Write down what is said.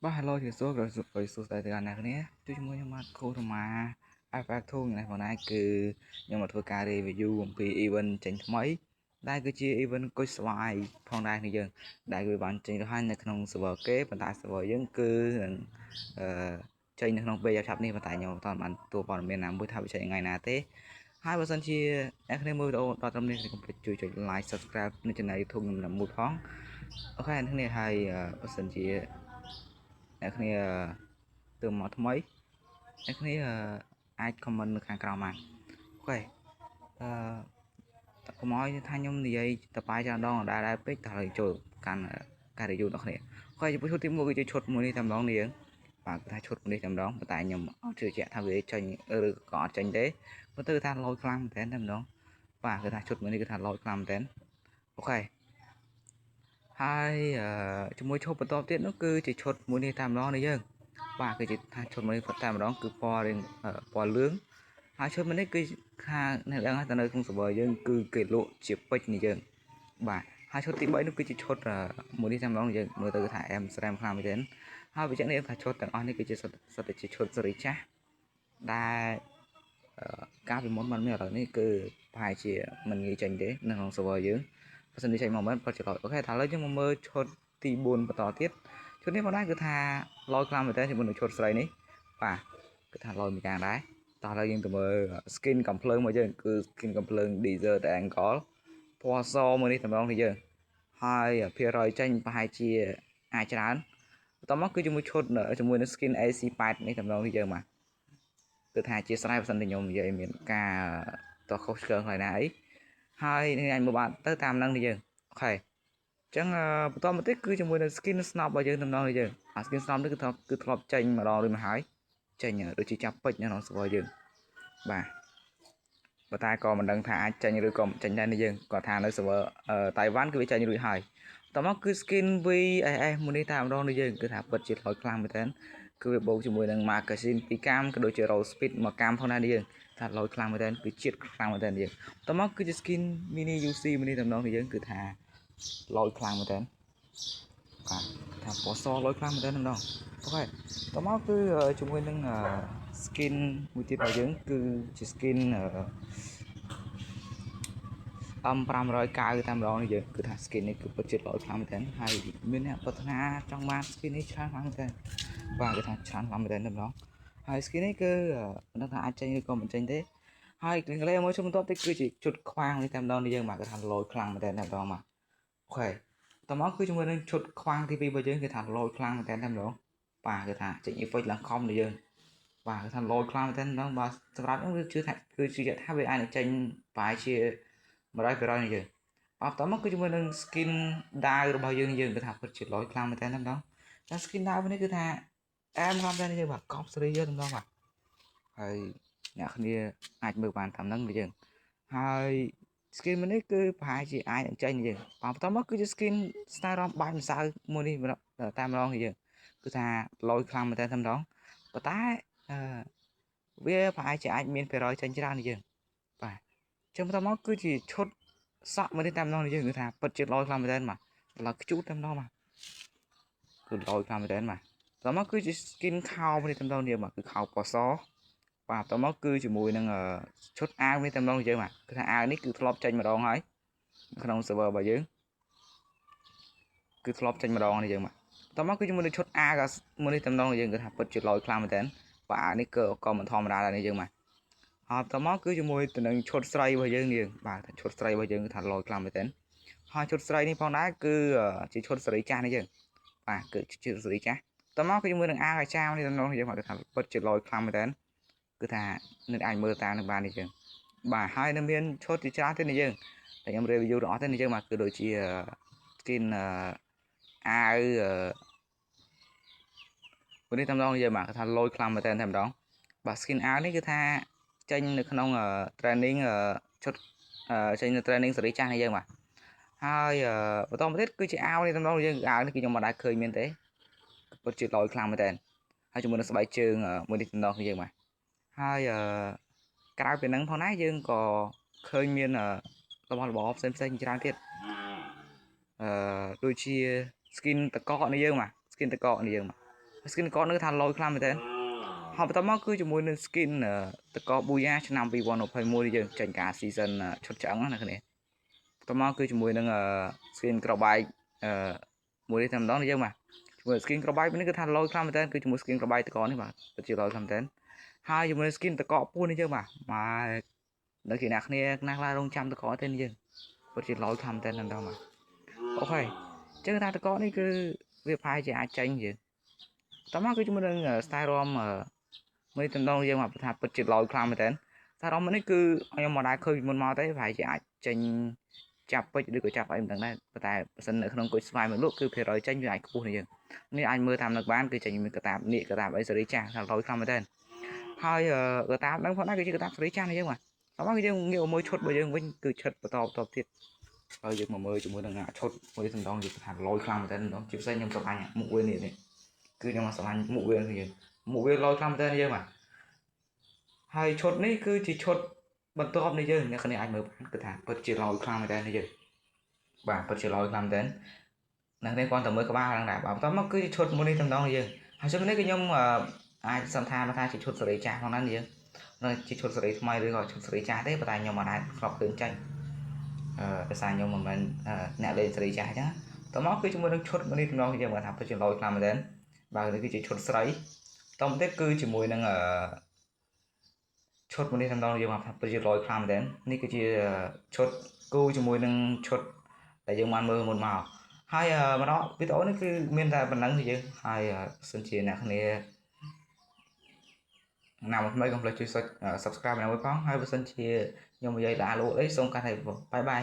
Bah hello thì số rồi số tại từ này này tôi mua nhưng mà cô mà ai phải thu này hồi nãy cứ nhưng mà thôi cà review vì event chính mấy đây cứ chia event coi slide phong đây này dừng đại người bạn chính hai là không server kế vận tải server dân cư trên không bây giờ sắp đi vận tải nhiều toàn bạnตัวbọn miền Nam buổi thảo chạy ngày nào thế 2% chia em thấy mưa đâu đó trong này thì cũng phải chui like subscribe nên trên này YouTube là một phóng ok anh thế này hay percent chiaអ្នកគ្នាទើបមកថ្មីអ្នកគ្នាអាច comment នៅខាងក្រោមបានអូខេកុំឲ្យថាខ្ញុំនិយាយតបាយច្រើនដងដែរពេកតើឲ្យចូលកាន់ការ review របស់គ្នាអូខេចំពោះឈុតទី1គឺជាឈុតមួយនេះតែម្ដងនេះយើងបាទគឺថាឈុតមួយនេះតែម្ដងប៉ុន្តែខ្ញុំអត់ជឿជាក់ថាវាចេញឬក៏អត់ចេញទេព្រោះទៅថាលោតខ្លាំងមែនតើតែម្ដងបាទគឺថាឈុតមួយនេះគឺថាលោតខ្លាំងមែនតើអូខេហើយជាមួយឈុតបន្តទៀតនោះគឺជាឈុតមួយនេះតែម្ដងនេះយើងបាទគឺជាថាឈុតមួយនេះតែម្ដងគឺពណ៌រៀងពណ៌លឿងហើយឈុតមួយនេះគឺខាអ្នកដឹងថានៅក្នុង server យើងគឺគេលក់ជាពេជ្រនេះយើងបាទហើយឈុតទី3នោះគឺជាឈុតមួយនេះតែម្ដងយើងមើលទៅថាអែមស្រែមខ្លាំងមែនទែនហើយបញ្ជាក់នេះថាឈុតទាំងអស់នេះគឺជាសិតតែជាឈុតសេរីចាស់ដែលការពីមុនមិនមានឥឡូវនេះគឺប្រហែលជាមិនងាយចេញទេនៅក្នុង server យើងបើសិនជាចេញមកមិនពិតជាល្អអូខេថាឥឡូវយើងមកមើលឈុតទី4បន្តទៀតឈុតនេះបងដែរគឺថាឡយខ្លាំងមែនតើជាមួយនឹងឈុតស្រីនេះបាទគឺថាឡយមួយយ៉ាងដែរតោះឥឡូវយើងទៅមើល skin កំភ្លើងមកយើងគឺ skin កំភ្លើង Desert Angle ពណ៌សមួយនេះតម្រងនេះយើងហើយភាគរយចេញប្រហែលជាអាចច្រើនបន្តមកគឺជាមួយឈុតជាមួយនឹង skin AC8 នេះតម្រងនេះយើងបាទគឺថាជាស្រ័យបើសិនតែខ្ញុំនិយាយមានការតោះខុសឆ្គងហើយណាអីហើយនេះអាចមើលបានទៅតាមនឹងនេះយើងអូខេអញ្ចឹងបន្តមកទៀតគឺជាមួយនឹង skin snob របស់យើងតំណងនេះយើងអា skin snob នេះគឺធ្លាប់ចេញម្ដងរួចមកហើយចេញដូចជាចាប់ពេជ្រនៅក្នុង server យើងបាទប៉ុន្តែក៏មិនដឹងថាអាចចេញឬក៏មិនចេញដែរនេះយើងគាត់ថានៅ server តៃវ៉ាន់គឺវាចេញរួចហើយតមកគឺ skin VSS មួយនេះតាមម្ដងនេះយើងគឺថាពិតជាថ្លៃខ្លាំងមែនតើគឺវាបូកជាមួយនឹង magazine 2កាំក៏ដូចជា roll speed 1កាំផងដែរនេះយើងថាឡយខ្លាំងមែនតើគឺជាតិខ្លាំងមែនតើយើងតមកគឺជា skin mini UC មួយនេះតាមម្ដងនេះយើងគឺថាឡយខ្លាំងមែនតើបាទថាពណ៌សឡយខ្លាំងមែនតើម្ដងអូខេតមកគឺជាមួយនឹង skin មួយទៀតរបស់យើងគឺជា skin M590 តាមម្ដងនេះយើងគឺថា skin នេះគឺពិតជាល្អខ្លាំងមែនទែនហើយមានអ្នកប្រាថ្នាចង់បាន skin នេះច្រើនខ្លាំងមែនទែនបាទគឺថាច្រើនខ្លាំងមែនទែនតែម្ដងហើយ skin នេះគឺមិនដឹងថាអាចចេញឬក៏មិនចេញទេហើយគ្រឿងកលែមួយជុំបន្ទាប់ទៀតគឺជាជុតខ្វាងនេះតែម្ដងនេះយើងបាទគឺថាលោខ្លាំងមែនទែនតែម្ដងបាទអូខេតមកគឺជាមួយនឹងជុតខ្វាងទី2របស់យើងគឺថាលោខ្លាំងមែនទែនតែម្ដងបាទគឺថាចេញ effect ឡើងខំនេះយើងបាទគឺថាលោខ្លាំងមែនទែនម្ដងបាទសម្រាប់ខ្ញុំគឺជឿថាវាអាចនឹងចេញប្រហែលជា100%នេះយើងបន្តមកគឺជាមួយនឹង skin ដាវរបស់យើងគឺថាពិតជាល្អខ្លាំងមែនតើម្ដងតែ skin ដាវនេះគឺថាអែមខ្លាំងមែនតើយើងបាទកប់សេរីយើងម្ដងបាទហើយអ្នកគ្នាអាចមើលបានតាមហ្នឹងយើងហើយ skin មួយនេះគឺប្រហែលជាអាចនឹងចេញយើងបន្តមកគឺជា skin style រំបាយម្សៅមួយនេះតាមម្ដងយើងគឺថាល្អខ្លាំងមែនតើម្ដងប៉ុន្តែវាប្រហែលជាអាចមាន%ចេញច្រើនយើងបាទចឹងបន្តមកគឺជាឈុតសក់មួយនេះតាមម្ដងនេះយើងគឺថាពិតជាល្អខ្លាំងមែនទែនបាទដល់ខ្ជូតតែម្ដងបាទគឺល្អខ្លាំងមែនទែនបាទបន្តមកគឺជា skin ខោមួយនេះតែម្ដងនេះបាទគឺខោពណ៌សបាទបន្តមកគឺជាមួយនឹងឈុតអាវនេះតែម្ដងយើងបាទគឺថាអាវនេះគឺធ្លាប់ចេញម្ដងហើយក្នុង server របស់យើងគឺធ្លាប់ចេញម្ដងនេះយើងបាទបន្តមកគឺជាមួយនឹងឈុតអាវមួយនេះតែម្ដងយើងគឺថាពិតជាល្អខ្លាំងមែនទែនបាទអាវនេះក៏មិនធម្មតាដែរនេះយើងបាទហើយបន្តមកគឺជាមួយទៅនឹងឈុតស្រីរបស់យើងបាទឈុតស្រីរបស់យើងគឺថាល្អខ្លាំងមែនទែនហើយឈុតស្រីនេះផងដែរគឺជាឈុតសេរីចាស់នេះយើងបាទគឺជាសេរីចាស់តមកគឺជាមួយនឹងអាវអាចារ្យនេះនៅយើងគាត់ថាពិតជាល្អខ្លាំងមែនទែនគឺថានឹងអាចមើលតាមនឹងបាននេះយើងបាទហើយនៅមានឈុតជាច្រើនទៀតនេះយើងតែខ្ញុំ review ទាំងអស់ទេនេះយើងបាទគឺដូចជា skin អាវនេះតែម្ដងយើងបាទគាត់ថាល្អខ្លាំងមែនទែនតែម្ដងបាទ skin អាវនេះគឺថាចេញនៅក្នុង training ឈុតចេញនៅ training សេរីចាស់នេះយើងបាទហើយបន្តមកទៀតគឺជាអាវនេះតំណងយើងអាវនេះគឺខ្ញុំមិនដែលឃើញមានទេពិតជាល្អខ្លាំងមែនតើហើយជាមួយនឹងស្បែកជើងមួយនេះតំណងយើងបាទហើយក្រៅពីហ្នឹងផងដែរយើងក៏ឃើញមានរបស់របរផ្សេងច្រើនទៀតដូចជា skin តកកនេះយើងបាទ skin តកកនេះយើងបាទ skin កនេះថាលយខ្លាំងមែនតើហើយបន្តមកគឺជាមួយនឹង skin តកប៊ូយ៉ាឆ្នាំ2021យើងចេញការ season ឈុតឆ្អឹងណាគ្នាបន្តមកគឺជាមួយនឹង skin ក្របែកមួយនេះតែម្ដងយើងបាទជាមួយ skin ក្របែកនេះគឺថាលយខ្លាំងមែនតើគឺជាមួយ skin ក្របែកតកនេះបាទពិតជាលយខ្លាំងមែនតើហើយជាមួយ skin តកពូនេះយើងបាទនៅគេអ្នកគ្នាណាខ្លះរងចាំតកទេយើងពិតជាលយខ្លាំងមែនតើម្ដងបាទអូខេចឹងថាតកនេះគឺវាប្រហែលជាអាចចេញយើងតមកគឺជាមួយនឹង style rom មួយតំណងយើងមកថាពិតជាលយខ្លាំងមែនតើ style rom នេះគឺខ្ញុំមកដែរឃើញមុនមកទេប្រហែលជាអាចចេញចាប់ពេជ្រឬក៏ចាប់អីមិនដឹងដែរប៉ុន្តែបើសិននៅក្នុងគុជស្វាយមកលក់គឺភាគរយចេញវាអាចខ្ពស់នេះយើងនេះអាចមើលតាមនៅបានគឺចេញមានកតាបនេះកតាបអីសេរីចាស់ថាលយខ្លាំងមែនតើហើយកតាបហ្នឹងផងដែរគឺជាកតាបសេរីចាស់នេះយើងបាទតមកគឺយើងងាកមកមើលឈុតរបស់យើងវិញគឺឈុតបន្តទៀតហើយយើងមកមើលជាមួយនឹងឈុតមួយតំណងយើងថាលយខ្លាំងមែនតើម្ដងជាពិសេសខ្ញុំស្រឡាញ់មុខវានេះគឺខ្ញុំស្រឡាញ់មុខវាគឺយើងមុខវាលយខ្លាំងមែនតើយើងបាទហើយឈុតនេះគឺជាឈុតបន្ទាប់នេះយើងអ្នកគ្នាអាចមើលបានគឺថាពិតជាលយខ្លាំងមែនតើយើងបាទពិតជាលយខ្លាំងមែនតើអ្នកនេះគាត់តែមើលក្បាលហ្នឹងដែរបាទបន្តមកគឺជាឈុតមួយនេះតំណងយើងហើយឈុតនេះគឺខ្ញុំអាចសន្តានថាជាឈុតសេរីចាស់ផងដែរយើងជាឈុតសេរីថ្មីឬក៏ឈុតសេរីចាស់ទេប៉ុន្តែខ្ញុំមិនអាចធ្លាប់ឃើញចាញ់ដោយសារខ្ញុំមិនមែនអ្នកលេងសេរីចាស់អញ្ចឹងតមកគឺជាមួយនឹងឈុតមួយនេះតំណងយើងគាត់ថាពិតជាលយខ្លាំងមែនតើបាទនេះគឺជាឈុតស្រីតមកទៀតគឺជាមួយនឹងឈុតមួយនេះតំណងយើងថាពិតជាលយខ្លាំងមែនតើនេះគឺជាឈុតគូជាមួយនឹងឈុតដែលយើងបានមើលមុនមកហើយម្ដងវីដេអូនេះគឺមានតែប៉ុណ្្នឹងទេយើងហើយសិនជាអ្នកគ្នាណាមកថ្មីកុំភ្លេចជួយ subscribe ណាមួយផងហើយបើសិនជាខ្ញុំនិយាយដល់អីសូមកាត់ឲ្យបាយបាយ